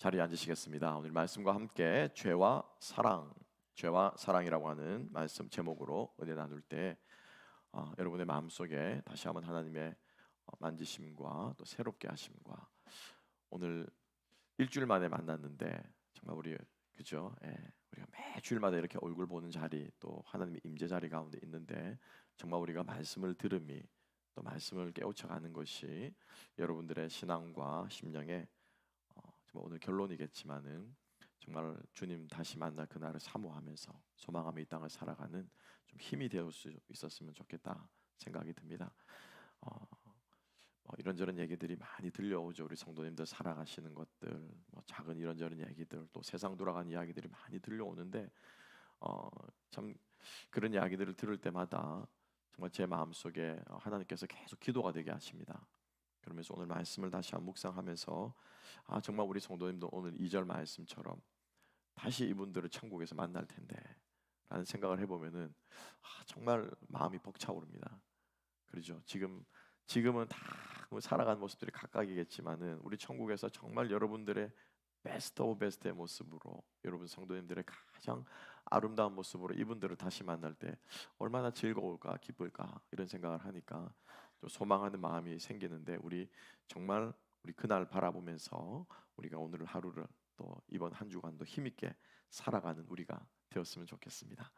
자리에 앉으시겠습니다. 오늘 말씀과 함께 죄와 사랑이라고 하는 말씀 제목으로 은혜 나눌 때 여러분의 마음속에 다시 한번 하나님의 만지심과 또 새롭게 하심과 오늘 일주일 만에 만났는데 정말 우리 그죠? 예, 우리가 매 주일마다 이렇게 얼굴 보는 자리 또 하나님의 임재 자리 가운데 있는데 정말 우리가 말씀을 들음이 또 말씀을 깨우쳐가는 것이 여러분들의 신앙과 심령에 정말 오늘 결론이겠지만은 정말 주님 다시 만날 그날을 사모하면서 소망하며 이 땅을 살아가는 좀 힘이 되어 수 있었으면 좋겠다 생각이 듭니다. 어, 이런저런 얘기들이 많이 들려오죠. 우리 성도님들 살아가시는 것들, 작은 이런저런 얘기들, 또 세상 돌아가는 이야기들이 많이 들려오는데 참 그런 이야기들을 들을 때마다 정말 제 마음속에 하나님께서 계속 기도가 되게 하십니다. 그러면서 오늘 말씀을 다시 한번 묵상하면서 정말 우리 성도님도 오늘 2절 말씀처럼 다시 이분들을 천국에서 만날 텐데 라는 생각을 해보면은 정말 마음이 벅차오릅니다. 그렇죠. 지금은 다 살아가는 모습들이 각각이겠지만은 우리 천국에서 정말 여러분들의 베스트 오브 베스트의 모습으로 여러분 성도님들의 가장 아름다운 모습으로 이분들을 다시 만날 때 얼마나 즐거울까 기쁠까 이런 생각을 하니까 또 소망하는 마음이 생기는데 정말 우리 그날 바라보면서 우리가 오늘 하루를 또 이번 한 주간도 힘있게 살아가는 우리가 되었으면 좋겠습니다.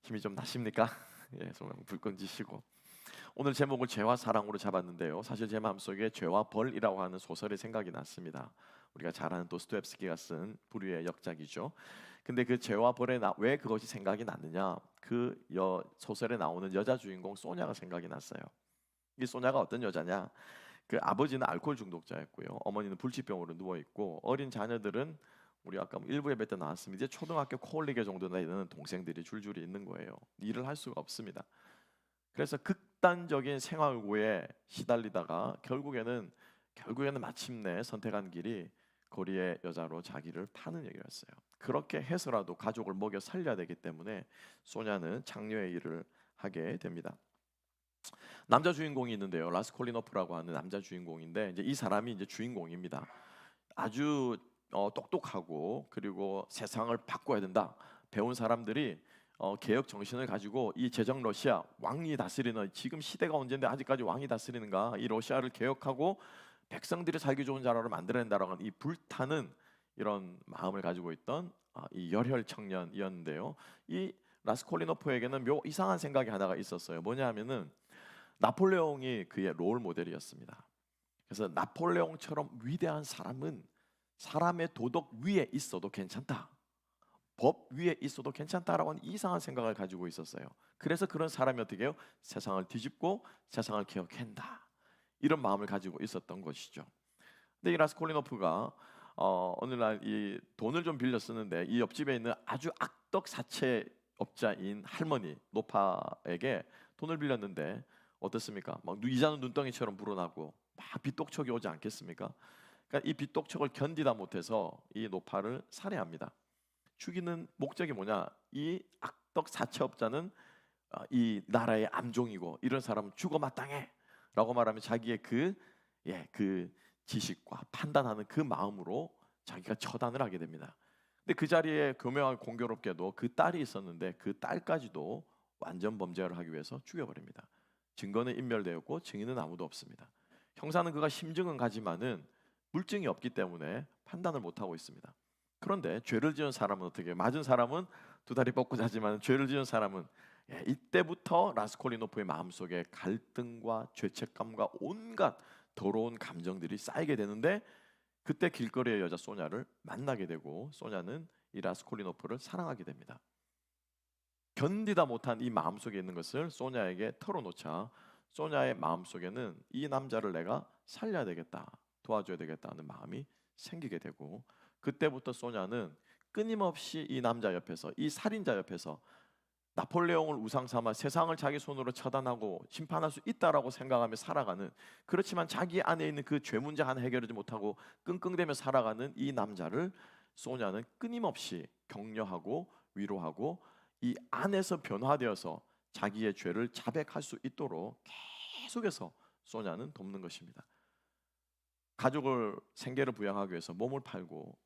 힘이 좀 나십니까? 예, 정말 불 꺼지시고 오늘 제목을 죄와 사랑으로 잡았는데요. 사실 제 마음속에 죄와 벌이라고 하는 소설이 생각이 났습니다. 우리가 잘 아는 도스토옙스키가 쓴 불후의 역작이죠. 근데 그 죄와 벌에 왜 그것이 생각이 났느냐? 소설에 나오는 여자 주인공 소냐가 생각이 났어요. 이 소냐가 어떤 여자냐? 그 아버지는 알코올 중독자였고요. 어머니는 불치병으로 누워 있고 어린 자녀들은 우리 아까 일부 예배 때 나왔습니다. 이제 초등학교 코올리게 정도 되는 동생들이 줄줄이 있는 거예요. 일을 할 수가 없습니다. 그래서 극단적인 생활고에 시달리다가 결국에는 마침내 선택한 길이 거리의 여자로 자기를 파는 얘기였어요. 그렇게 해서라도 가족을 먹여 살려야 되기 때문에 소냐는 장녀의 일을 하게 됩니다. 남자 주인공이 있는데요. 라스콜리노프라고 하는 남자 주인공인데 이제 이 사람이 이제 주인공입니다. 아주 똑똑하고 그리고 세상을 바꿔야 된다. 배운 사람들이 개혁 정신을 가지고 이 제정 러시아 왕이 다스리는 지금 시대가 언젠데 아직까지 왕이 다스리는가 이 러시아를 개혁하고 백성들이 살기 좋은 나라로 만들어낸다라고 하는 이 불타는 이런 마음을 가지고 있던 이 열혈 청년이었는데요. 이 라스콜리노프에게는 묘 이상한 생각이 하나가 있었어요. 뭐냐면은 나폴레옹이 그의 롤 모델이었습니다. 그래서 나폴레옹처럼 위대한 사람은 사람의 도덕 위에 있어도 괜찮다. 법 위에 있어도 괜찮다라고 하는 이상한 생각을 가지고 있었어요. 그래서 그런 사람이 어떻게 해요? 세상을 뒤집고 세상을 개혁한다. 이런 마음을 가지고 있었던 것이죠. 근데 이 라스콜리노프가 어느 날 이 돈을 좀 빌려 쓰는데 이 옆집에 있는 아주 악덕 사채업자인 할머니 노파에게 돈을 빌렸는데 어떻습니까? 막 이자는 눈덩이처럼 불어나고 막 빚독촉이 오지 않겠습니까? 그러니까 이 빚독촉을 견디다 못해서 이 노파를 살해합니다. 죽이는 목적이 뭐냐? 이 악덕 사채업자는 이 나라의 암종이고 이런 사람은 죽어 마땅해라고 말하면 자기의 그 지식과 판단하는 그 마음으로 자기가 처단을 하게 됩니다. 근데 그 자리에 교묘하고 공교롭게도 그 딸이 있었는데 그 딸까지도 완전 범죄를 하기 위해서 죽여버립니다. 증거는 인멸되었고 증인은 아무도 없습니다. 형사는 그가 심증은 가지만은 물증이 없기 때문에 판단을 못 하고 있습니다. 그런데 죄를 지은 사람은 어떻게 해요? 맞은 사람은 두 다리 뻗고 자지만 죄를 지은 사람은 이때부터 라스콜리노프의 마음속에 갈등과 죄책감과 온갖 더러운 감정들이 쌓이게 되는데 그때 길거리의 여자 소냐를 만나게 되고 소냐는 이 라스콜리노프를 사랑하게 됩니다. 견디다 못한 이 마음속에 있는 것을 소냐에게 털어놓자 소냐의 마음속에는 이 남자를 내가 살려야 되겠다, 도와줘야 되겠다는 마음이 생기게 되고 그때부터 소냐는 끊임없이 이 남자 옆에서 이 살인자 옆에서 나폴레옹을 우상 삼아 세상을 자기 손으로 처단하고 심판할 수 있다라고 생각하며 살아가는 그렇지만 자기 안에 있는 그 죄 문제 하나 해결하지 못하고 끙끙대며 살아가는 이 남자를 소냐는 끊임없이 격려하고 위로하고 이 안에서 변화되어서 자기의 죄를 자백할 수 있도록 계속해서 소냐는 돕는 것입니다. 가족을 생계를 부양하기 위해서 몸을 팔고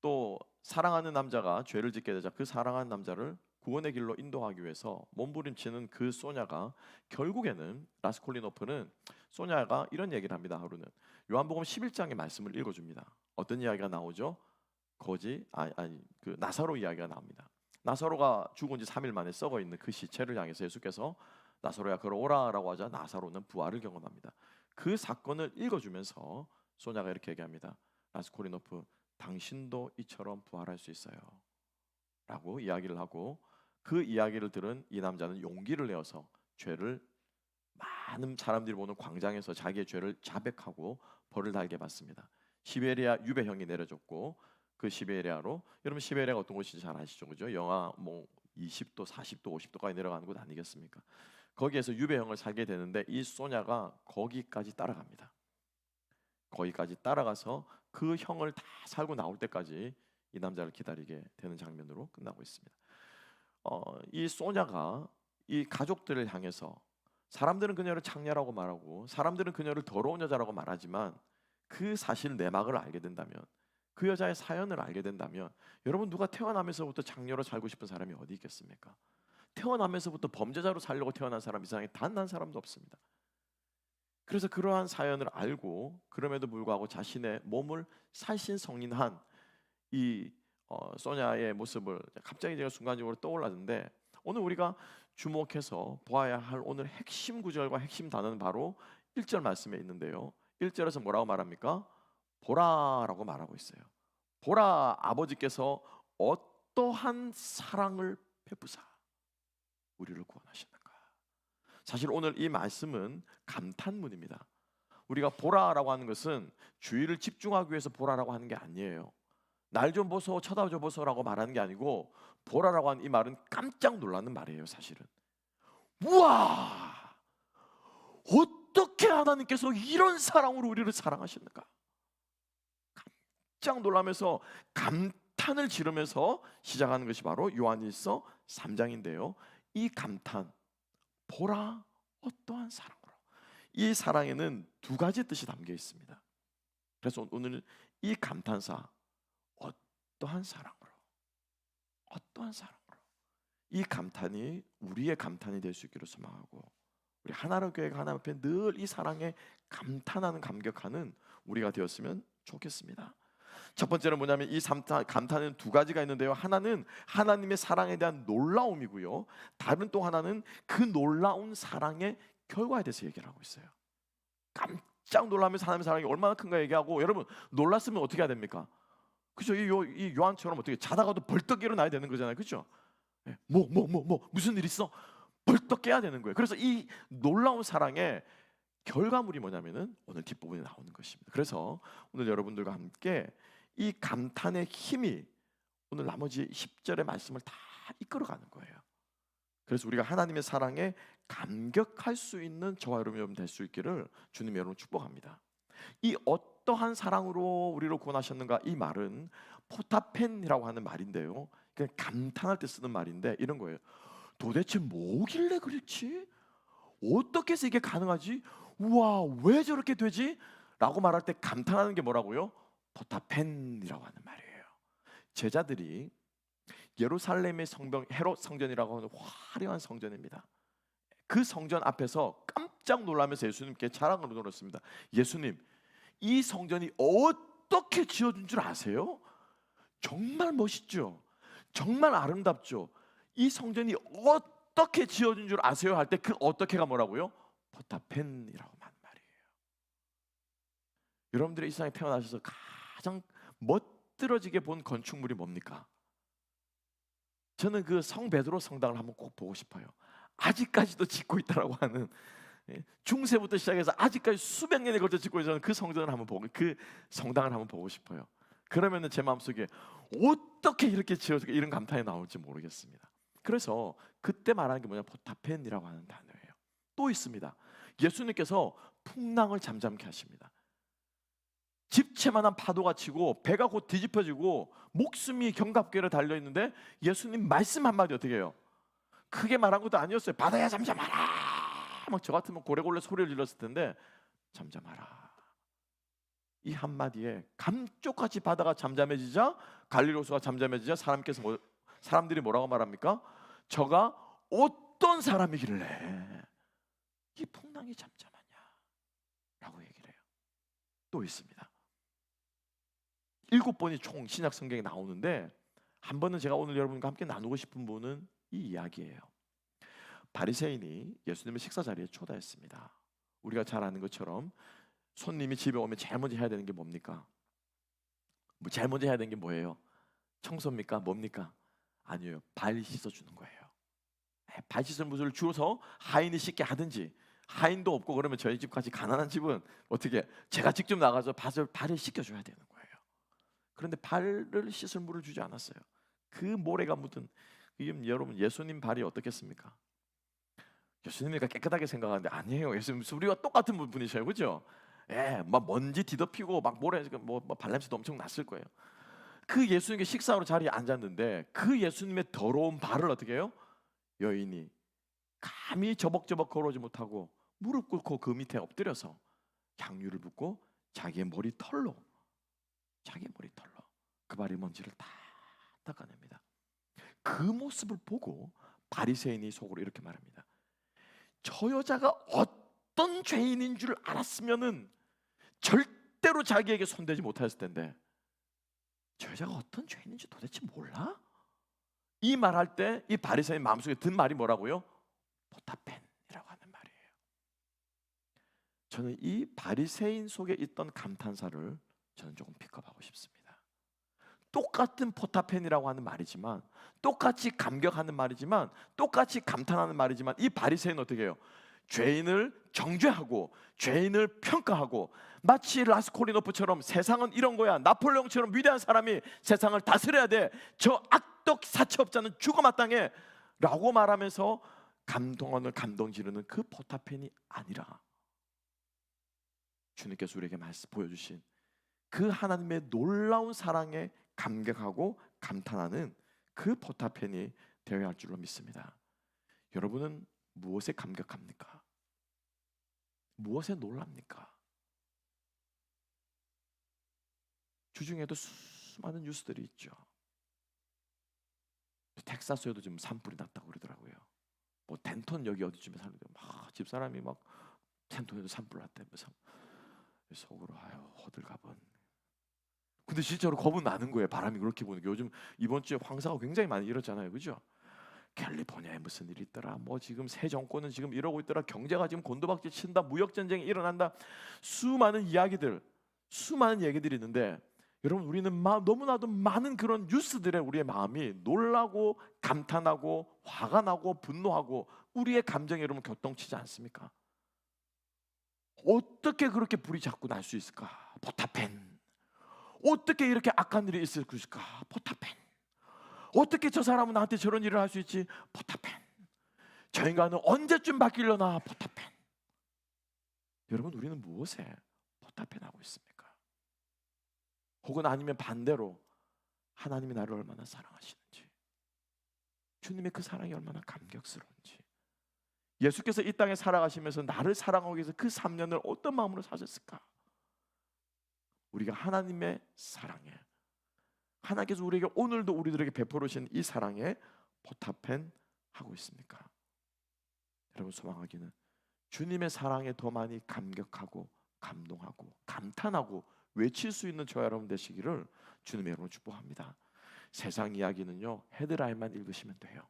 또 사랑하는 남자가 죄를 짓게 되자 그 사랑하는 남자를 구원의 길로 인도하기 위해서 몸부림치는 그 소냐가 결국에는 라스콜리노프는 소냐가 이런 얘기를 합니다. 하루는 요한복음 11장의 말씀을 읽어줍니다. 어떤 이야기가 나오죠? 그 나사로 이야기가 나옵니다. 나사로가 죽은 지 3일 만에 썩어 있는 그 시체를 향해서 예수께서 나사로야 걸어오라라고 하자 나사로는 부활을 경험합니다. 그 사건을 읽어주면서 소냐가 이렇게 얘기합니다. 라스콜리노프, 당신도 이처럼 부활할 수 있어요 라고 이야기를 하고, 그 이야기를 들은 이 남자는 용기를 내어서 죄를 많은 사람들이 보는 광장에서 자기의 죄를 자백하고 벌을 달게 받습니다. 시베리아 유배형이 내려졌고, 그 시베리아로, 여러분 시베리아가 어떤 곳인지 잘 아시죠? 그죠? 영하 뭐 20도, 40도, 50도까지 내려가는 곳 아니겠습니까? 거기에서 유배형을 살게 되는데 이 소냐가 거기까지 따라갑니다. 거기까지 따라가서 그 형을 다 살고 나올 때까지 이 남자를 기다리게 되는 장면으로 끝나고 있습니다. 이 소냐가 이 가족들을 향해서, 사람들은 그녀를 창녀라고 말하고 사람들은 그녀를 더러운 여자라고 말하지만 그 사실 내막을 알게 된다면, 그 여자의 사연을 알게 된다면, 여러분 누가 태어나면서부터 창녀로 살고 싶은 사람이 어디 있겠습니까? 태어나면서부터 범죄자로 살려고 태어난 사람 이상에 단 한 사람도 없습니다. 그래서 그러한 사연을 알고 그럼에도 불구하고 자신의 몸을 살신성인한 이 소냐의 모습을 갑자기 제가 순간적으로 떠올랐는데, 오늘 우리가 주목해서 보아야 할 오늘 핵심 구절과 핵심 단어는 바로 1절 말씀에 있는데요. 1절에서 뭐라고 말합니까? 보라라고 말하고 있어요. 보라, 아버지께서 어떠한 사랑을 베푸사 우리를 구원하셨는가. 사실 오늘 이 말씀은 감탄문입니다. 우리가 보라라고 하는 것은 주의를 집중하기 위해서 보라라고 하는 게 아니에요. 날 좀 보소, 쳐다줘 보소라고 말하는 게 아니고, 보라라고 하는 이 말은 깜짝 놀라는 말이에요. 사실은 우와, 어떻게 하나님께서 이런 사랑으로 우리를 사랑하셨는가. 깜짝 놀라면서 감탄을 지르면서 시작하는 것이 바로 요한일서 3장인데요. 이 감탄, 보라 어떠한 사랑으로, 이 사랑에는 두 가지 뜻이 담겨 있습니다. 그래서 오늘 이 감탄사, 어떠한 사랑으로, 어떠한 사랑으로, 이 감탄이 우리의 감탄이 될 수 있기를 소망하고, 우리 하나로 교회가 하나님 앞에 늘 이 사랑에 감탄하는, 감격하는 우리가 되었으면 좋겠습니다. 첫 번째는 뭐냐면 이 감탄은 두 가지가 있는데요. 하나는 하나님의 사랑에 대한 놀라움이고요, 다른 또 하나는 그 놀라운 사랑의 결과에 대해서 얘기를 하고 있어요. 깜짝 놀라면서 하나님의 사랑이 얼마나 큰가 얘기하고, 여러분 놀랐으면 어떻게 해야 됩니까? 그죠? 이 요한처럼 어떻게 자다가도 벌떡 일어나야 되는 거잖아요. 그죠? 무슨 일 있어? 벌떡 깨야 되는 거예요. 그래서 이 놀라운 사랑의 결과물이 뭐냐면은 오늘 뒷부분에 나오는 것입니다. 그래서 오늘 여러분들과 함께 이 감탄의 힘이 오늘 나머지 10절의 말씀을 다 이끌어가는 거예요. 그래서 우리가 하나님의 사랑에 감격할 수 있는 저와 여러분 될 수 있기를 주님 여러분 축복합니다. 이 어떠한 사랑으로 우리를 구원하셨는가, 이 말은 포타펜이라고 하는 말인데요, 그냥 감탄할 때 쓰는 말인데 이런 거예요. 도대체 뭐길래 그렇지? 어떻게 해서 이게 가능하지? 우와, 왜 저렇게 되지? 라고 말할 때 감탄하는 게 뭐라고요? 포타펜이라고 하는 말이에요. 제자들이 예루살렘의 성벽, 헤롯 성전이라고 하는 화려한 성전입니다. 그 성전 앞에서 깜짝 놀라면서 예수님께 자랑을 들었습니다. 예수님, 이 성전이 어떻게 지어진 줄 아세요? 정말 멋있죠? 정말 아름답죠? 이 성전이 어떻게 지어진 줄 아세요? 할 때 그 어떻게가 뭐라고요? 포타펜이라고 하는 말이에요. 여러분들이 이 세상에 태어나셔서 가장 멋들어지게 본 건축물이 뭡니까? 저는 그 성 베드로 성당을 한번 꼭 보고 싶어요. 아직까지도 짓고 있다라고 하는, 중세부터 시작해서 아직까지 수백 년에 걸쳐 짓고 있는 그 성전을 한번 보고, 그 성당을 한번 보고 싶어요. 그러면은 제 마음속에 어떻게 이렇게 지어지고 이런 감탄이 나올지 모르겠습니다. 그래서 그때 말하는 게 뭐냐, 포타펜이라고 하는 단어예요. 또 있습니다. 예수님께서 풍랑을 잠잠케 하십니다. 집채만한 파도가 치고 배가 곧 뒤집혀지고 목숨이 경갑계로 달려있는데 예수님 말씀 한마디 어떻게 해요? 크게 말한 것도 아니었어요. 바다야 잠잠하라. 막 저 같으면 고래고래 소리를 질렀을 텐데 잠잠하라. 이 한마디에 감쪽같이 바다가 잠잠해지자, 갈릴리 호수가 잠잠해지자 사람들이 뭐라고 말합니까? 저가 어떤 사람이길래 이 풍랑이 잠잠하냐 라고 얘기를 해요. 또 있습니다. 7번이 총 신약 성경에 나오는데, 한 번은 제가 오늘 여러분과 함께 나누고 싶은 분은 이 이야기예요. 바리새인이 예수님을 식사 자리에 초대했습니다. 우리가 잘 아는 것처럼 손님이 집에 오면 제일 먼저 해야 되는 게 뭡니까? 제일 먼저 해야 되는 게 뭐예요? 청소입니까? 뭡니까? 아니에요. 발 씻어주는 거예요. 발 씻을 물을 주어서 하인이 씻게 하든지, 하인도 없고 그러면 저희 집같이 가난한 집은 어떻게 제가 직접 나가서 발을 씻겨줘야 되는 거예요. 그런데 발을 씻을 물을 주지 않았어요. 그 모래가 묻은, 여러분 예수님 발이 어떻겠습니까? 예수님이니까 깨끗하게 생각하는데 아니에요. 예수님 우리가 똑같은 분이셔요, 그렇죠? 막 먼지 뒤덮이고 막 모래 발냄새도 엄청 났을 거예요. 그 예수님께 식사하러 자리에 앉았는데 그 예수님의 더러운 발을 어떻게 해요? 여인이 감히 저벅저벅 걸어오지 못하고 무릎 꿇고 그 밑에 엎드려서 향유를 붓고 자기의 머리털로 그 발의 먼지를 다 닦아냅니다. 그 모습을 보고 바리새인이 속으로 이렇게 말합니다. 저 여자가 어떤 죄인인 줄 알았으면은 절대로 자기에게 손대지 못했을 텐데, 저 여자가 어떤 죄인인지 도대체 몰라? 이 말할 때 이 바리새인 마음속에 든 말이 뭐라고요? 포타펜이라고 하는 말이에요. 저는 이 바리새인 속에 있던 감탄사를 저는 조금 픽업하고 싶습니다. 똑같은 포타펜이라고 하는 말이지만, 똑같이 감격하는 말이지만, 똑같이 감탄하는 말이지만, 이 바리새인은 어떻게 해요? 죄인을 정죄하고 죄인을 평가하고, 마치 라스콜리노프처럼 세상은 이런 거야, 나폴레옹처럼 위대한 사람이 세상을 다스려야 돼, 저 악덕 사채업자는 죽어 마땅해 라고 말하면서 감동 지르는 그 포타펜이 아니라, 주님께서 우리에게 보여주신 그 하나님의 놀라운 사랑에 감격하고 감탄하는 그 포타펜이 되어야 할 줄로 믿습니다. 여러분은 무엇에 감격합니까? 무엇에 놀랍니까? 주중에도 수많은 뉴스들이 있죠. 텍사스에도 지금 산불이 났다고 그러더라고요. 덴톤 여기 어디쯤에 사는데 막 집사람이 막 덴톤에도 산불 났다면서 속으로 호들갑은. 근데 실제로 겁은 나는 거예요. 바람이 그렇게 부는 게. 요즘 이번 주에 황사가 굉장히 많이 일었잖아요, 그죠? 캘리포니아에 무슨 일이 있더라, 지금 새 정권은 지금 이러고 있더라, 경제가 지금 곤두박질 친다, 무역 전쟁이 일어난다, 수많은 얘기들이 있는데, 여러분 우리는 너무나도 많은 그런 뉴스들에 우리의 마음이 놀라고 감탄하고 화가 나고 분노하고 우리의 감정이 여러분 교통치지 않습니까? 어떻게 그렇게 불이 자꾸 날 수 있을까? 포타펜. 어떻게 이렇게 악한 일이 있을 수 있을까? 포타펜. 어떻게 저 사람은 나한테 저런 일을 할 수 있지? 포타펜. 저 인간은 언제쯤 바뀌려나? 포타펜. 여러분 우리는 무엇에 포타펜하고 있습니까? 혹은 아니면 반대로 하나님이 나를 얼마나 사랑하시는지, 주님의 그 사랑이 얼마나 감격스러운지, 예수께서 이 땅에 살아가시면서 나를 사랑하기 위해서 그 3년을 어떤 마음으로 사셨을까? 우리가 하나님의 사랑에, 하나님께서 우리에게 오늘도 우리들에게 베풀어 주신 이 사랑에 포타펜 하고 있습니까? 여러분 소망하기는 주님의 사랑에 더 많이 감격하고 감동하고 감탄하고 외칠 수 있는 저와 여러분 되시기를 주님의 이름으로 축복합니다. 세상 이야기는요, 헤드라인만 읽으시면 돼요.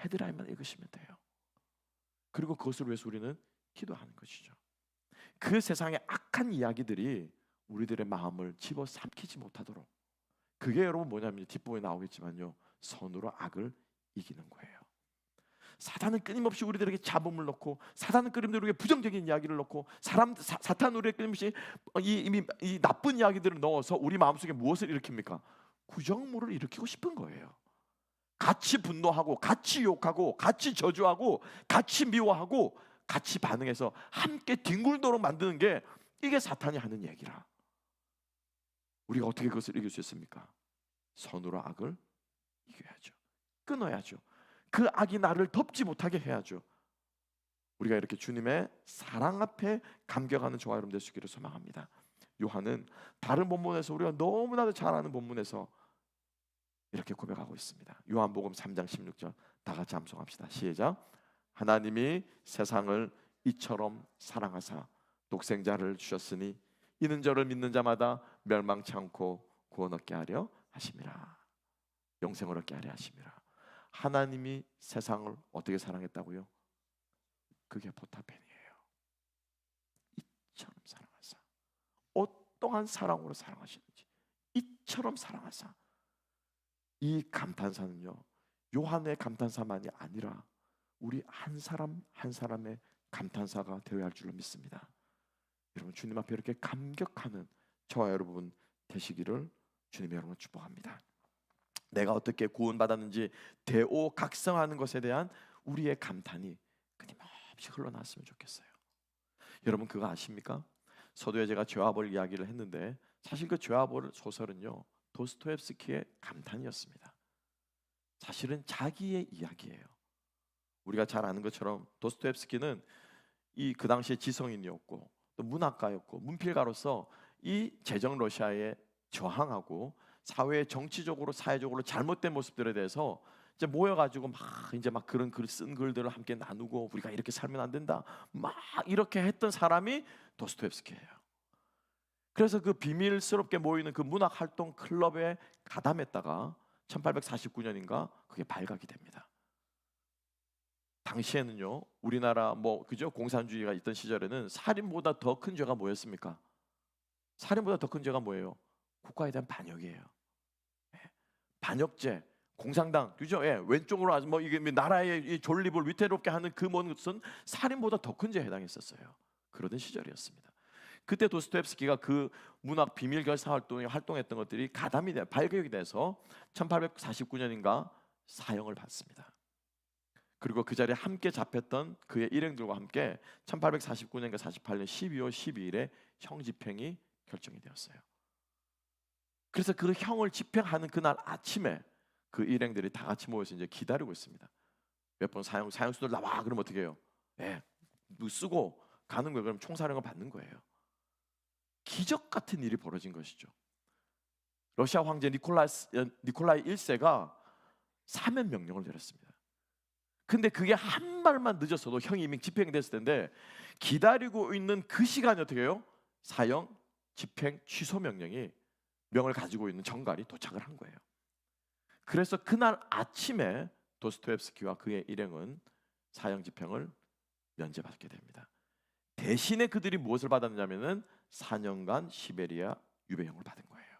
헤드라인만 읽으시면 돼요. 그리고 그것을 위해서 우리는 기도하는 것이죠. 그 세상의 악한 이야기들이 우리들의 마음을 집어삼키지 못하도록, 그게 여러분 뭐냐면 뒷부분에 나오겠지만요, 선으로 악을 이기는 거예요. 사탄은 끊임없이 우리들에게 잡음을 넣고, 사탄은 끊임없이 우리에게 부정적인 이야기를 넣고, 사탄은 우리에게 끊임없이 이 나쁜 이야기들을 넣어서 우리 마음속에 무엇을 일으킵니까? 구정물을 일으키고 싶은 거예요. 같이 분노하고 같이 욕하고 같이 저주하고 같이 미워하고 같이 반응해서 함께 뒹굴도록 만드는 게, 이게 사탄이 하는 얘기라. 우리가 어떻게 그것을 이길 수 있습니까? 선으로 악을 이겨야죠. 끊어야죠. 그 악이 나를 덮지 못하게 해야죠. 우리가 이렇게 주님의 사랑 앞에 감격하는 저와 여러분 되시기를 소망합니다. 요한은 다른 본문에서 우리가 너무나도 잘 아는 본문에서 이렇게 고백하고 있습니다. 요한복음 3장 16절 다 같이 함송합시다. 시작. 하나님이 세상을 이처럼 사랑하사 독생자를 주셨으니 이는 저를 믿는 자마다 멸망치 않고 구원 얻게 하려 하심이라. 영생을 얻게 하려 하심이라. 하나님이 세상을 어떻게 사랑했다고요? 그게 포타펜이에요. 이처럼 사랑하사. 어떠한 사랑으로 사랑하시는지 이처럼 사랑하사. 이 감탄사는요, 요한의 감탄사만이 아니라 우리 한 사람 한 사람의 감탄사가 되어야 할 줄로 믿습니다. 여러분, 주님 앞에 이렇게 감격하는 저와 여러분 되시기를 주님의 여러분 축복합니다. 내가 어떻게 구원받았는지 대오각성하는 것에 대한 우리의 감탄이 끊임없이 흘러나왔으면 좋겠어요. 여러분, 그거 아십니까? 서두에 제가 죄와벌 이야기를 했는데 사실 그 죄와벌 소설은요, 도스토옙스키의 감탄이었습니다. 사실은 자기의 이야기예요. 우리가 잘 아는 것처럼 도스토옙스키는 그 당시에 지성인이었고 또 문학가였고 문필가로서 이 제정 러시아에 저항하고 사회의 정치적으로 사회적으로 잘못된 모습들에 대해서 이제 모여가지고 막 그런 글 쓴 글들을 함께 나누고 우리가 이렇게 살면 안 된다 막 이렇게 했던 사람이 도스토옙스키예요. 그래서 그 비밀스럽게 모이는 그 문학 활동 클럽에 가담했다가 1849년인가 그게 발각이 됩니다. 당시에는요, 우리나라 그죠? 공산주의가 있던 시절에는 살인보다 더 큰 죄가 뭐였습니까? 살인보다 더 큰 죄가 뭐예요? 국가에 대한 반역이에요. 반역죄, 공산당, 그죠? 왼쪽으로 이게 나라의 이 존립을 위태롭게 하는 그 모든 것은 살인보다 더 큰 죄에 해당했었어요. 그러던 시절이었습니다. 그때 도스토옙스키가 그 문학 비밀 결사 활동했던 것들이 가담이 발격이 돼서 1849년인가 사형을 받습니다. 그리고 그 자리에 함께 잡혔던 그의 일행들과 함께 1849년과 48년 12월 12일에 형 집행이 결정이 되었어요. 그래서 그 형을 집행하는 그날 아침에 그 일행들이 다 같이 모여서 이제 기다리고 있습니다. 몇 번 사형수들 나와 그러면 어떻게 해요? 쓰고 가는 거예요. 그럼 총사령을 받는 거예요. 기적 같은 일이 벌어진 것이죠. 러시아 황제 니콜라이 1세가 사면 명령을 내렸습니다. 근데 그게 한 발만 늦었어도 형이 이미 집행됐을 텐데 기다리고 있는 그 시간이 어떻게 해요? 사형, 집행, 취소 명을 가지고 있는 정갈이 도착을 한 거예요. 그래서 그날 아침에 도스토옙스키와 그의 일행은 사형 집행을 면제받게 됩니다. 대신에 그들이 무엇을 받았냐면은 4년간 시베리아 유배형을 받은 거예요.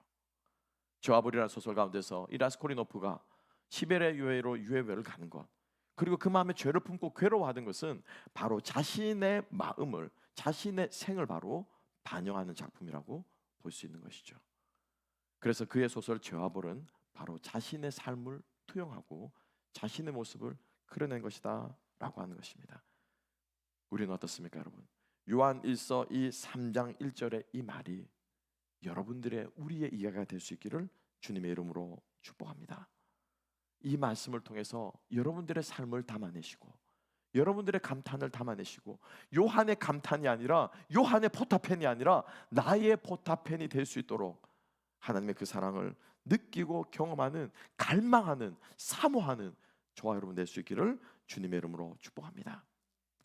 죄와벌이라는 소설 가운데서 이 라스콜리노프가 시베리아 유해를 가는 것, 그리고 그 마음에 죄를 품고 괴로워하던 것은 바로 자신의 마음을, 자신의 생을 바로 반영하는 작품이라고 볼 수 있는 것이죠. 그래서 그의 소설 죄와벌은 바로 자신의 삶을 투영하고 자신의 모습을 그려낸 것이다 라고 하는 것입니다. 우리는 어떻습니까, 여러분? 요한 1서 이 3장 1절의 이 말이 여러분들의 우리의 이해가 될 수 있기를 주님의 이름으로 축복합니다. 이 말씀을 통해서 여러분들의 삶을 담아내시고 여러분들의 감탄을 담아내시고 요한의 감탄이 아니라 요한의 포타펜이 아니라 나의 포타펜이 될 수 있도록 하나님의 그 사랑을 느끼고 경험하는, 갈망하는, 사모하는 저와 여러분 될 수 있기를 주님의 이름으로 축복합니다.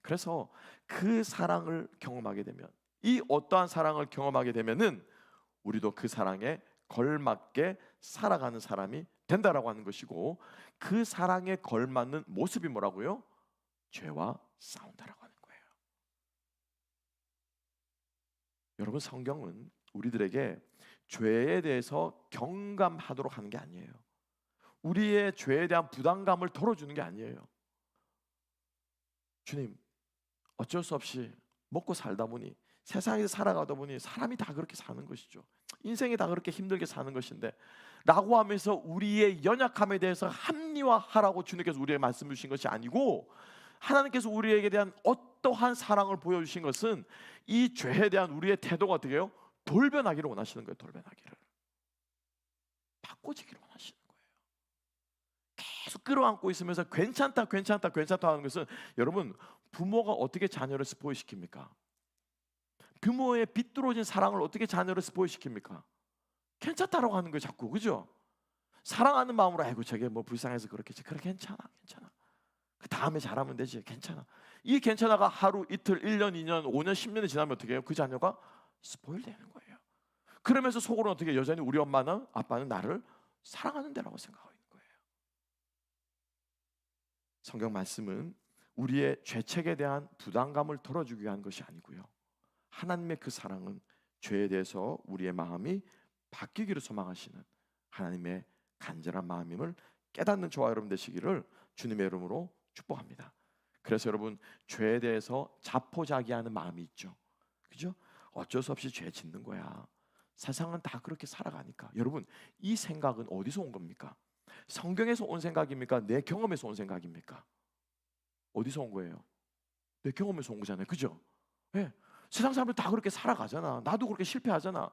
그래서 그 사랑을 경험하게 되면, 이 어떠한 사랑을 경험하게 되면은 우리도 그 사랑에 걸맞게 살아가는 사람이 된다라고 하는 것이고, 그 사랑에 걸맞는 모습이 뭐라고요? 죄와 싸운다라고 하는 거예요. 여러분, 성경은 우리들에게 죄에 대해서 경감하도록 하는 게 아니에요. 우리의 죄에 대한 부담감을 덜어주는 게 아니에요. 주님, 어쩔 수 없이 먹고 살다 보니, 세상에서 살아가다 보니 사람이 다 그렇게 사는 것이죠. 인생이 다 그렇게 힘들게 사는 것인데 라고 하면서 우리의 연약함에 대해서 합리화하라고 주님께서 우리에게 말씀 주신 것이 아니고, 하나님께서 우리에게 대한 어떠한 사랑을 보여주신 것은 이 죄에 대한 우리의 태도가 어떻게 해요? 돌변하기를 원하시는 거예요. 돌변하기를, 바꿔지기를 원하시는 거예요. 계속 끌어안고 있으면서 괜찮다 하는 것은, 여러분, 부모가 어떻게 자녀를 스포일시킵니까? 규모의 비뚤어진 사랑을 어떻게 자녀로서 보여시킵니까? 괜찮다라고 하는 거예요 자꾸. 그죠? 사랑하는 마음으로 아이고 저게 뭐 불쌍해서 그렇겠지. 그래 괜찮아. 그 다음에 잘하면 되지. 괜찮아. 이 괜찮아가 하루 이틀 1년 2년 5년 10년이 지나면 어떻게 해요? 그 자녀가 스포일 되는 거예요. 그러면서 속으로는 어떻게 여전히 우리 엄마는 아빠는 나를 사랑하는 데라고 생각하고 있는 거예요. 성경 말씀은 우리의 죄책에 대한 부담감을 덜어주기 위한 것이 아니고요, 하나님의 그 사랑은 죄에 대해서 우리의 마음이 바뀌기를 소망하시는 하나님의 간절한 마음임을 깨닫는 저와 여러분 되시기를 주님의 이름으로 축복합니다. 그래서 여러분, 죄에 대해서 자포자기하는 마음이 있죠. 그죠? 어쩔 수 없이 죄 짓는 거야. 세상은 다 그렇게 살아가니까. 여러분, 이 생각은 어디서 온 겁니까? 성경에서 온 생각입니까? 내 경험에서 온 생각입니까? 어디서 온 거예요? 내 경험에서 온 거잖아요. 그죠? 네. 세상 사람들 다 그렇게 살아가잖아. 나도 그렇게 실패하잖아.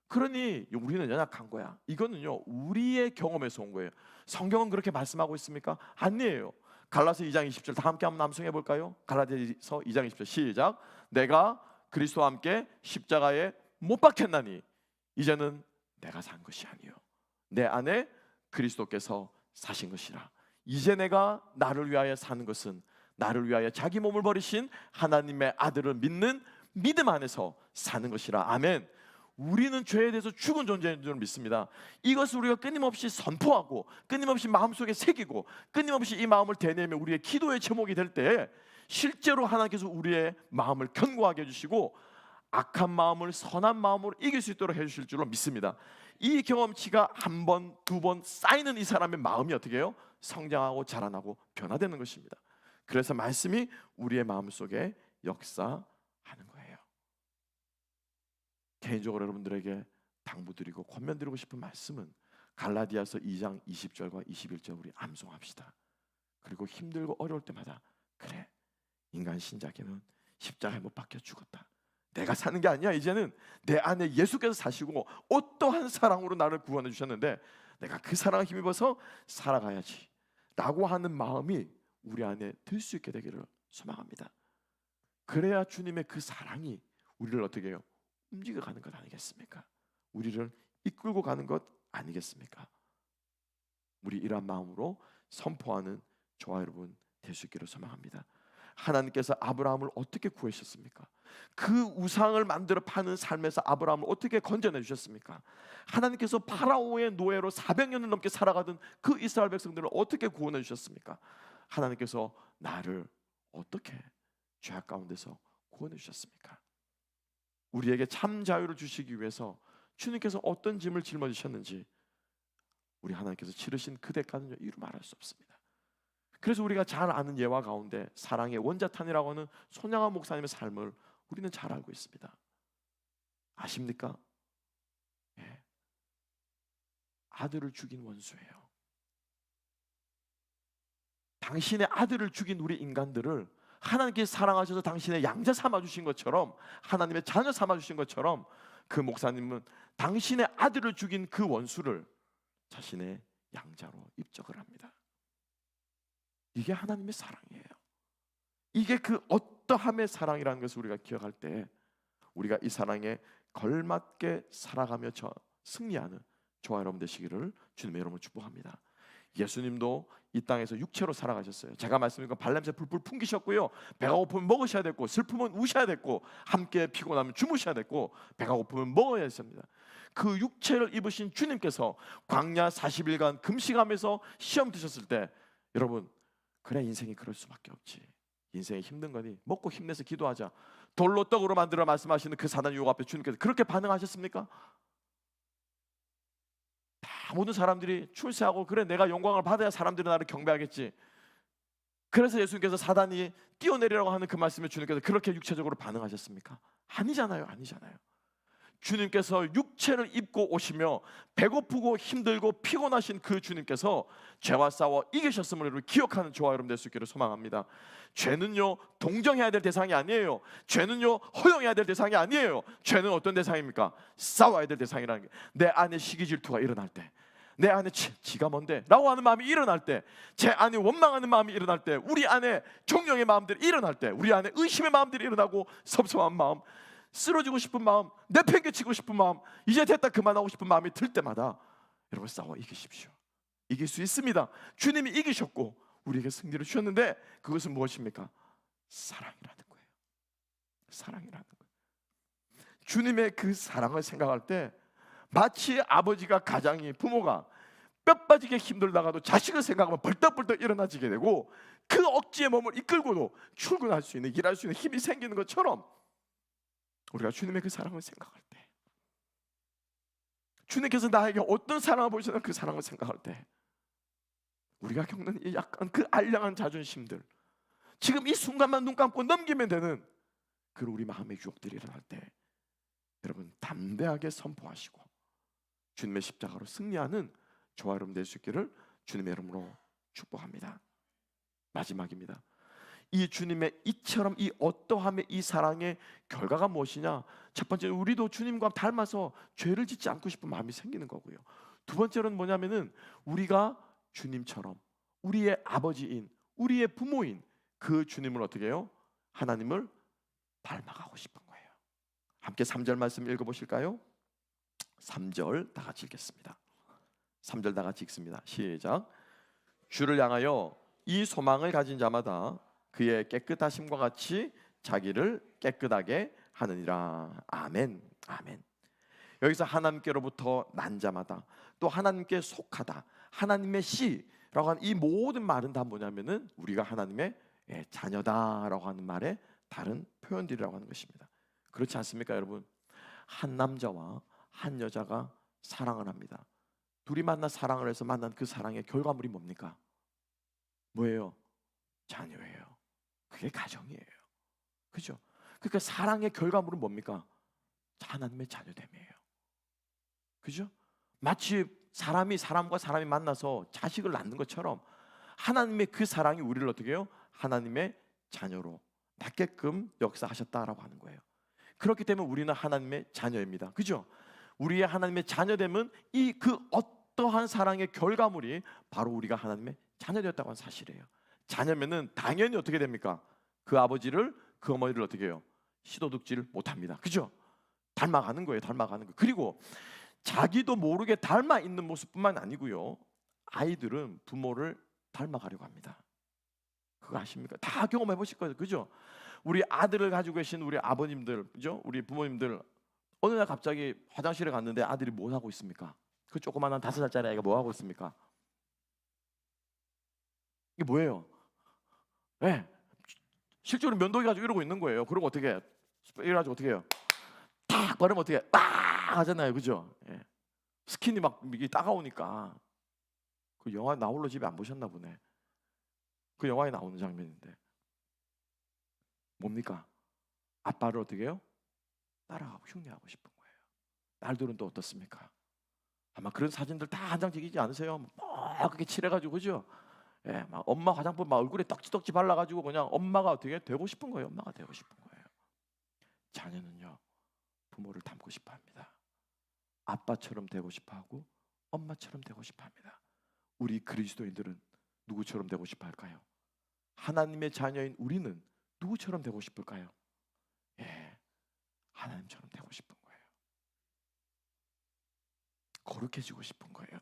그러니 우리는 연약한 거야. 이거는요, 우리의 경험에서 온 거예요. 성경은 그렇게 말씀하고 있습니까? 아니에요. 갈라디아서 2장 20절 다 함께 한번 낭송해 볼까요? 갈라디아서 2장 20절 시작. 내가 그리스도와 함께 십자가에 못 박혔나니 이제는 내가 산 것이 아니요 내 안에 그리스도께서 사신 것이라. 이제 내가 나를 위하여 사는 것은 나를 위하여 자기 몸을 버리신 하나님의 아들을 믿는 믿음 안에서 사는 것이라. 아멘. 우리는 죄에 대해서 죽은 존재인 줄 믿습니다. 이것을 우리가 끊임없이 선포하고 끊임없이 마음속에 새기고 끊임없이 이 마음을 되뇌며 우리의 기도의 제목이 될 때 실제로 하나님께서 우리의 마음을 견고하게 해주시고 악한 마음을 선한 마음으로 이길 수 있도록 해주실 줄로 믿습니다. 이 경험치가 한 번, 두 번 쌓이는 이 사람의 마음이 어떻게 해요? 성장하고 자라나고 변화되는 것입니다. 그래서 말씀이 우리의 마음속에 역사하는 거예요. 개인적으로 여러분들에게 당부드리고 권면드리고 싶은 말씀은 갈라디아서 2장 20절과 21절 우리 암송합시다. 그리고 힘들고 어려울 때마다 그래, 인간 신자에게는 십자가에 못 박혀 죽었다. 내가 사는 게 아니야. 이제는 내 안에 예수께서 사시고 어떠한 사랑으로 나를 구원해 주셨는데 내가 그 사랑에 힘입어서 살아가야지 라고 하는 마음이 우리 안에 들 수 있게 되기를 소망합니다. 그래야 주님의 그 사랑이 우리를 어떻게 해요? 움직여가는 것 아니겠습니까? 우리를 이끌고 가는 것 아니겠습니까? 우리 이러한 마음으로 선포하는 저와 여러분 될 수 있기를 소망합니다. 하나님께서 아브라함을 어떻게 구하셨습니까? 그 우상을 만들어 파는 삶에서 아브라함을 어떻게 건져내 주셨습니까? 하나님께서 파라오의 노예로 400년을 넘게 살아가던 그 이스라엘 백성들을 어떻게 구원해 주셨습니까? 하나님께서 나를 어떻게 죄악 가운데서 구원해 주셨습니까? 우리에게 참 자유를 주시기 위해서 주님께서 어떤 짐을 짊어지셨는지 우리 하나님께서 치르신 그 대가는 이루 말할 수 없습니다. 그래서 우리가 잘 아는 예화 가운데 사랑의 원자탄이라고 하는 손양한 목사님의 삶을 우리는 잘 알고 있습니다. 아십니까? 예. 아들을 죽인 원수예요. 당신의 아들을 죽인 우리 인간들을 하나님께서 사랑하셔서 당신의 양자 삼아주신 것처럼, 하나님의 자녀 삼아주신 것처럼 그 목사님은 당신의 아들을 죽인 그 원수를 자신의 양자로 입적을 합니다. 이게 하나님의 사랑이에요. 이게 그 어떠함의 사랑이라는 것을 우리가 기억할 때 우리가 이 사랑에 걸맞게 살아가며 승리하는 저와 여러분 되시기를 주님의 이름으로 축복합니다. 예수님도 이 땅에서 육체로 살아가셨어요. 제가 말씀드린 건 발냄새 풀풀 풍기셨고요, 배가 고프면 먹으셔야 됐고 슬프면 우셔야 됐고 함께 피곤하면 주무셔야 됐고 배가 고프면 먹어야 했습니다. 그 육체를 입으신 주님께서 광야 40일간 금식하면서 시험 드셨을 때 여러분, 그래 인생이 그럴 수밖에 없지. 인생이 힘든 거니 먹고 힘내서 기도하자. 돌로 떡으로 만들어 말씀하시는 그 사단 유혹 앞에 주님께서 그렇게 반응하셨습니까? 다 모든 사람들이 출세하고 그래 내가 영광을 받아야 사람들이 나를 경배하겠지. 그래서 예수님께서 사단이 뛰어내리라고 하는 그 말씀에 주님께서 그렇게 육체적으로 반응하셨습니까? 아니잖아요. 주님께서 육체를 입고 오시며 배고프고 힘들고 피곤하신 그 주님께서 죄와 싸워 이기셨음을 기억하는 저와 여러분 될 수 있기를 소망합니다. 죄는요 동정해야 될 대상이 아니에요. 죄는요 허용해야 될 대상이 아니에요. 죄는 어떤 대상입니까? 싸워야 될 대상이라는 게, 내 안에 시기 질투가 일어날 때, 내 안에 지가 뭔데? 라고 하는 마음이 일어날 때, 제 안에 원망하는 마음이 일어날 때, 우리 안에 종령의 마음들이 일어날 때, 우리 안에 의심의 마음들이 일어나고 섭섭한 마음, 쓰러지고 싶은 마음, 내팽개치고 싶은 마음, 이제 됐다 그만하고 싶은 마음이 들 때마다 여러분 싸워 이기십시오. 이길 수 있습니다. 주님이 이기셨고 우리에게 승리를 주셨는데 그것은 무엇입니까? 사랑이라는 거예요. 사랑이라는 거예요. 주님의 그 사랑을 생각할 때 마치 아버지가, 가장이, 부모가 뼈 빠지게 힘들다가도 자식을 생각하면 벌떡벌떡 일어나지게 되고 그 억지의 몸을 이끌고도 출근할 수 있는, 일할 수 있는 힘이 생기는 것처럼 우리가 주님의 그 사랑을 생각할 때, 주님께서 나에게 어떤 사랑을 보시는 그 사랑을 생각할 때 우리가 겪는 이 약간 그 알량한 자존심들, 지금 이 순간만 눈 감고 넘기면 되는 그 우리 마음의 유혹들이 일어날 때 여러분 담대하게 선포하시고 주님의 십자가로 승리하는 저와 여러분 될 수 있기를 주님의 이름으로 축복합니다. 마지막입니다. 이 주님의 이처럼 이 어떠함의 이 사랑의 결과가 무엇이냐? 첫 번째는 우리도 주님과 닮아서 죄를 짓지 않고 싶은 마음이 생기는 거고요. 두 번째는 뭐냐면은 우리가 주님처럼 우리의 아버지인, 우리의 부모인 그 주님을 어떻게 해요? 하나님을 닮아가고 싶은 거예요. 함께 3절 말씀 읽어보실까요? 3절 다 같이 읽겠습니다. 3절 다 같이 읽습니다. 시작. 주를 향하여 이 소망을 가진 자마다 그의 깨끗하심과 같이 자기를 깨끗하게 하느니라. 아멘. 아멘. 여기서 하나님께로부터 난 자마다, 또 하나님께 속하다, 하나님의 씨라고 하는 이 모든 말은 다 뭐냐면은 우리가 하나님의 자녀다라고 하는 말의 다른 표현들이라고 하는 것입니다. 그렇지 않습니까, 여러분? 한 남자와 한 여자가 사랑을 합니다. 둘이 만나 사랑을 해서 만난 그 사랑의 결과물이 뭡니까? 뭐예요? 자녀예요. 그게 가정이에요. 그죠? 그러니까 사랑의 결과물은 뭡니까? 하나님의 자녀됨이에요. 그죠? 마치 사람이 사람과 사람이 만나서 자식을 낳는 것처럼 하나님의 그 사랑이 우리를 어떻게 해요? 하나님의 자녀로 낳게끔 역사하셨다라고 하는 거예요. 그렇기 때문에 우리는 하나님의 자녀입니다. 그죠? 우리의 하나님의 자녀됨은 이 그 어떠한 사랑의 결과물이 바로 우리가 하나님의 자녀되었다고 하는 사실이에요. 자녀면은 당연히 어떻게 됩니까? 그 아버지를, 그 어머니를 어떻게 해요? 시도둑질 못합니다. 그죠? 닮아가는 거예요. 닮아가는 거. 그리고 자기도 모르게 닮아 있는 모습뿐만 아니고요, 아이들은 부모를 닮아가려고 합니다. 그거 아십니까? 다 경험해 보실 거예요. 그죠? 우리 아들을 가지고 계신 우리 아버님들, 그죠? 우리 부모님들 어느 날 갑자기 화장실에 갔는데 아들이 뭐 하고 있습니까? 그 조그마한 5살짜리 아이가 뭐 하고 있습니까? 이게 뭐예요? 네. 실제로 면도기 가지고 이러고 있는 거예요. 그리고 어떻게 해? 이래가지고 어떻게 해요? 탁 바르면 어떻게 해? 빡 하잖아요. 그죠? 예. 스킨이 막 이게 따가우니까. 그 영화 나홀로 집에 안 보셨나 보네. 그 영화에 나오는 장면인데 뭡니까? 아빠를 어떻게 해요? 따라가고 흉내하고 싶은 거예요. 날들은 또 어떻습니까? 아마 그런 사진들 다 한 장 찍이지 않으세요? 막 그렇게 칠해가지고, 그죠? 예, 막 엄마 화장품 막 얼굴에 떡지떡지 발라가지고 그냥 엄마가 어떻게 되고 싶은 거예요. 엄마가 되고 싶은 거예요. 자녀는요, 부모를 닮고 싶어합니다. 아빠처럼 되고 싶어하고 엄마처럼 되고 싶어합니다. 우리 그리스도인들은 누구처럼 되고 싶어할까요? 하나님의 자녀인 우리는 누구처럼 되고 싶을까요? 예, 하나님처럼 되고 싶은 거예요. 거룩해지고 싶은 거예요.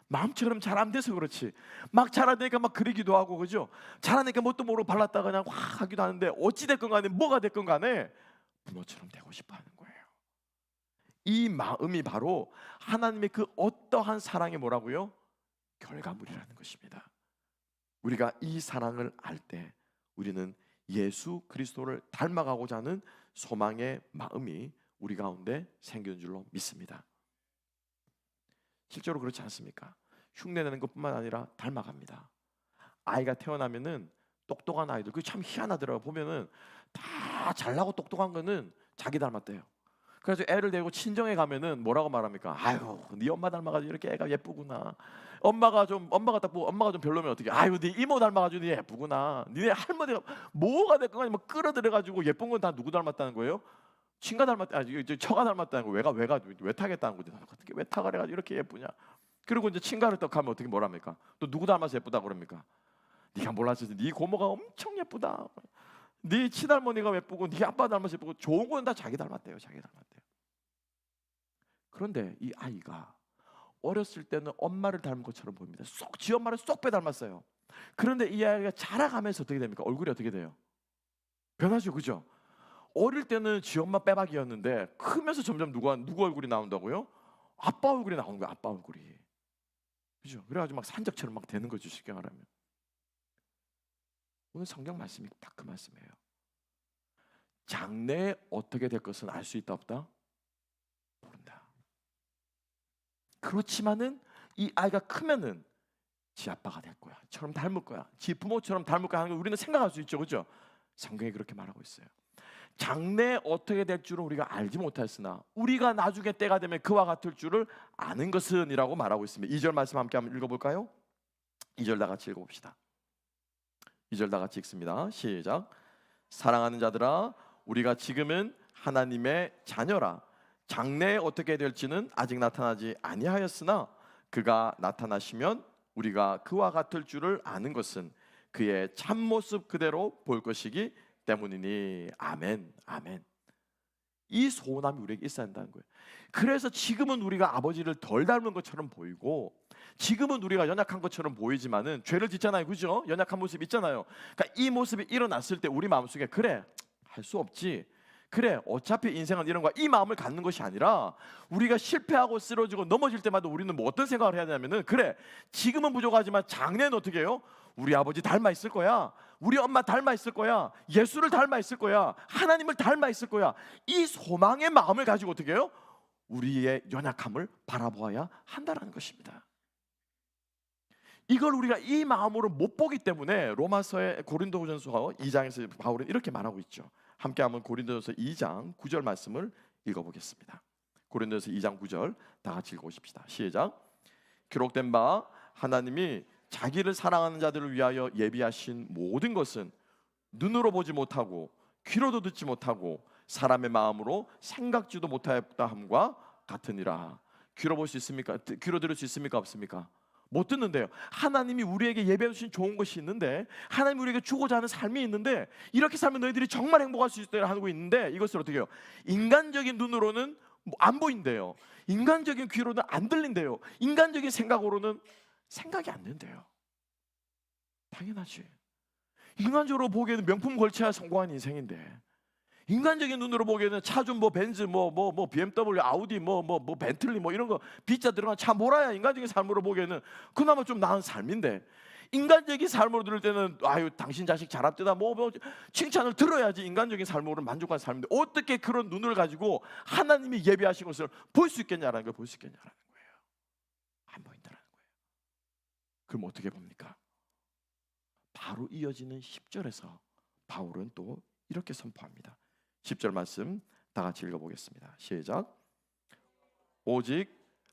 마음처럼 잘 안 돼서 그렇지. 막 잘하니까 막 그러기도 하고, 그죠? 잘하니까 뭣도 모르고 발랐다가 그냥 확 하기도 하는데 어찌 됐건 간에 뭐가 됐건 간에 부모처럼 되고 싶어 하는 거예요. 이 마음이 바로 하나님의 그 어떠한 사랑의 뭐라고요? 결과물이라는 것입니다. 우리가 이 사랑을 알 때 우리는 예수 그리스도를 닮아가고자 하는 소망의 마음이 우리 가운데 생기는 줄로 믿습니다. 실제로 그렇지 않습니까? 흉내내는 것뿐만 아니라 닮아갑니다. 아이가 태어나면은 똑똑한 아이들, 그게 참 희한하더라고요. 보면은 다 잘나고 똑똑한 거는 자기 닮았대요. 그래서 애를 데리고 친정에 가면은 뭐라고 말합니까? 아유, 네 엄마 닮아가지고 이렇게 애가 예쁘구나. 엄마가 좀 별로면 어떻게? 아유, 네 이모 닮아가지고 네 예쁘구나. 니네 할머니가 뭐가 됐건 간에 뭐 끌어들여가지고 예쁜 건 다 누구 닮았다는 거예요? 친가 닮았다, 처가 닮았다는 거. 왜 타겠다는 거지? 어떻게 왜 타가 해가지고 이렇게 예쁘냐? 그리고 이제 친가를 떡 하면 어떻게 뭐랍니까? 또 누구 닮아서 예쁘다 그럽니까? 네가 몰랐지? 네 고모가 엄청 예쁘다. 네 친할머니가 예쁘고 네 아빠 닮아서 예쁘고 좋은 건 다 자기 닮았대요. 자기 닮았대요. 그런데 이 아이가 어렸을 때는 엄마를 닮은 것처럼 보입니다. 쏙 지 엄마를 쏙 빼닮았어요. 그런데 이 아이가 자라가면서 어떻게 됩니까? 얼굴이 어떻게 돼요? 변하죠, 그죠? 어릴 때는 지 엄마 빼박이었는데 크면서 점점 누구 얼굴이 나온다고요? 아빠 얼굴이 나오는 거야. 아빠 얼굴이. 그죠? 그래가지고 막 산적처럼 막 되는 거죠, 쉽게 말하면. 오늘 성경 말씀이 딱 그 말씀이에요. 장래에 어떻게 될 것은 알 수 있다 없다? 모른다. 그렇지만은 이 아이가 크면은 지 아빠가 될 거야. 처럼 닮을 거야. 지 부모처럼 닮을 거야 하는 걸 우리는 생각할 수 있죠, 그죠? 성경이 그렇게 말하고 있어요. 장래에 어떻게 될 줄은 우리가 알지 못하였으나 우리가 나중에 때가 되면 그와 같을 줄을 아는 것은 이라고 말하고 있습니다. 2절 말씀 함께 한번 읽어볼까요? 2절 다 같이 읽어봅시다. 2절 다 같이 읽습니다. 시작. 사랑하는 자들아, 우리가 지금은 하나님의 자녀라. 장래에 어떻게 될지는 아직 나타나지 아니하였으나 그가 나타나시면 우리가 그와 같을 줄을 아는 것은 그의 참모습 그대로 볼 것이기 때문이니. 아멘. 아멘. 이 소원함이 우리에게 있어야 한다는 거예요. 그래서 지금은 우리가 아버지를 덜 닮은 것처럼 보이고 지금은 우리가 연약한 것처럼 보이지만은 죄를 짓잖아요, 그죠? 연약한 모습이 있잖아요. 그러니까 이 모습이 일어났을 때 우리 마음속에 그래, 할 수 없지, 그래 어차피 인생은 이런 거야, 이 마음을 갖는 것이 아니라 우리가 실패하고 쓰러지고 넘어질 때마다 우리는 뭐 어떤 생각을 해야 되냐면은 그래 지금은 부족하지만 장래는 어떻게 해요? 우리 아버지 닮아 있을 거야, 우리 엄마 닮아 있을 거야, 예수를 닮아 있을 거야, 하나님을 닮아 있을 거야. 이 소망의 마음을 가지고 어떻게 해요? 우리의 연약함을 바라보아야 한다는 것입니다. 이걸 우리가 이 마음으로 못 보기 때문에 로마서의 고린도전서 2장에서 바울은 이렇게 말하고 있죠. 함께 한번 고린도전서 2장 9절 말씀을 읽어보겠습니다. 고린도전서 2장 9절 다 같이 읽어보십시다. 시작. 기록된 바 하나님이 자기를 사랑하는 자들을 위하여 예비하신 모든 것은 눈으로 보지 못하고 귀로도 듣지 못하고 사람의 마음으로 생각지도 못하였다 함과 같으니라. 귀로 볼 수 있습니까? 귀로 들을 수 있습니까? 없습니까? 못 듣는데요. 하나님이 우리에게 예배해 주신 좋은 것이 있는데, 하나님이 우리에게 주고자 하는 삶이 있는데, 이렇게 살면 너희들이 정말 행복할 수 있다 하고 있는데, 이것을 어떻게 해요? 인간적인 눈으로는 안 보인대요. 인간적인 귀로는 안 들린대요. 인간적인 생각으로는 생각이 안 된대요. 당연하지. 인간적으로 보기에는 명품 걸쳐야 성공한 인생인데, 인간적인 눈으로 보기에는 차 좀 뭐 벤츠 BMW 아우디 벤틀리 이런 거 B자 들어간 차 몰아야 인간적인 삶으로 보기에는 그나마 좀 나은 삶인데, 인간적인 삶으로 들을 때는 아유 당신 자식 잘합디다 뭐 칭찬을 들어야지 인간적인 삶으로 만족한 삶인데, 어떻게 그런 눈을 가지고 하나님이 예비하신 것을 볼 수 있겠냐라는 걸, 볼 수 있겠냐라는 거예요. 안 보인다라는 거예요. 그럼 어떻게 봅니까? 바로 이어지는 10절에서 바울은 또 이렇게 선포합니다. 10절 말씀 다 같이 읽어보겠습니다. 시작. 오직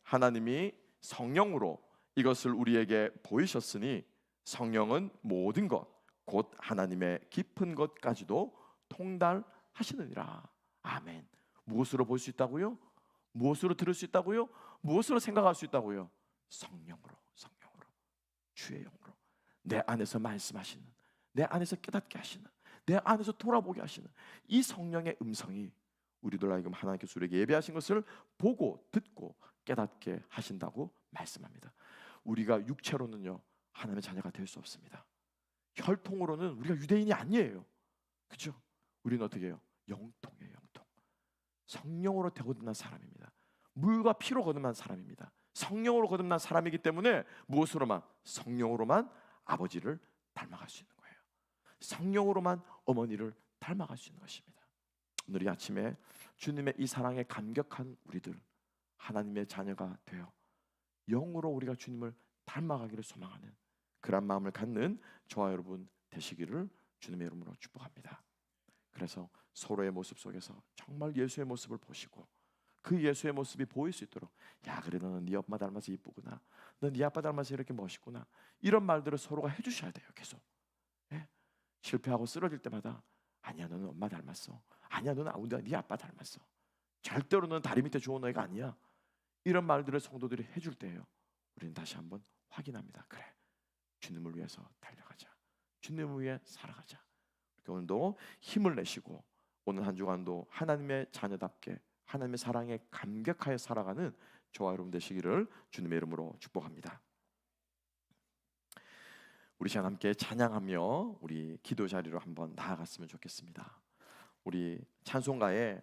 하나님이 성령으로 이것을 우리에게 보이셨으니 성령은 모든 것 곧 하나님의 깊은 것까지도 통달하시느니라. 아멘. 무엇으로 볼 수 있다고요? 무엇으로 들을 수 있다고요? 무엇으로 생각할 수 있다고요? 성령으로, 성령으로, 주의 영으로 내 안에서 말씀하시는, 내 안에서 깨닫게 하시는, 내 안에서 돌아보게 하시는 이 성령의 음성이 우리들 하여금 하나님께서 우리에게 예배하신 것을 보고 듣고 깨닫게 하신다고 말씀합니다. 우리가 육체로는요 하나님의 자녀가 될 수 없습니다. 혈통으로는 우리가 유대인이 아니에요, 그렇죠? 우리는 어떻게 해요? 영통이에요, 영통. 성령으로 거듭난 사람입니다. 물과 피로 거듭난 사람입니다. 성령으로 거듭난 사람이기 때문에 무엇으로만? 성령으로만 아버지를 닮아갈 수 있는 거예요. 성령으로만 어머니를 닮아갈 수 있는 것입니다. 오늘 이 아침에 주님의 이 사랑에 감격한 우리들, 하나님의 자녀가 되어 영으로 우리가 주님을 닮아가기를 소망하는 그런 마음을 갖는 저와 여러분 되시기를 주님의 이름으로 축복합니다. 그래서 서로의 모습 속에서 정말 예수의 모습을 보시고 그 예수의 모습이 보일 수 있도록, 야 그래 너는 네 엄마 닮아서 이쁘구나, 넌 네 아빠 닮아서 이렇게 멋있구나, 이런 말들을 서로가 해주셔야 돼요. 계속. 예? 실패하고 쓰러질 때마다 아니야 너는 엄마 닮았어, 아니야 너는 네 아빠 닮았어, 절대로 너는 다리 밑에 좋은 애가 아니야, 이런 말들을 성도들이 해줄 때예요. 우리는 다시 한번 확인합니다. 그래 주님을 위해서 달려가자, 주님을 위해 살아가자. 오늘도 힘을 내시고 오늘 한 주간도 하나님의 자녀답게 하나님의 사랑에 감격하여 살아가는 저와 여러분 되시기를 주님의 이름으로 축복합니다. 우리 시간 함께 찬양하며 우리 기도 자리로 한번 나아갔으면 좋겠습니다. 우리 찬송가에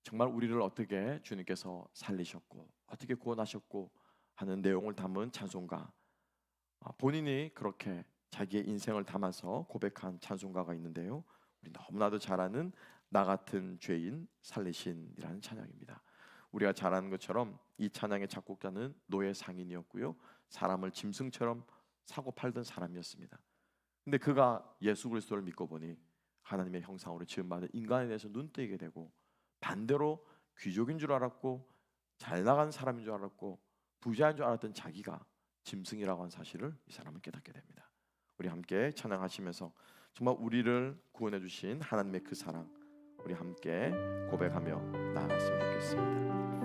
정말 우리를 어떻게 주님께서 살리셨고 어떻게 구원하셨고 하는 내용을 담은 찬송가, 본인이 그렇게 자기의 인생을 담아서 고백한 찬송가가 있는데요, 우리 너무나도 잘 아는 나 같은 죄인 살리신이라는 찬양입니다. 우리가 잘 아는 것처럼 이 찬양의 작곡자는 노예 상인이었고요, 사람을 짐승처럼 사고 팔던 사람이었습니다. 근데 그가 예수 그리스도를 믿고 보니 하나님의 형상으로 지음받은 인간에 대해서 눈뜨게 되고, 반대로 귀족인 줄 알았고 잘 나간 사람인 줄 알았고 부자인 줄 알았던 자기가 짐승이라고 하는 사실을 이 사람은 깨닫게 됩니다. 우리 함께 찬양하시면서 정말 우리를 구원해 주신 하나님의 그 사랑 우리 함께 고백하며 나아갔으면 좋겠습니다.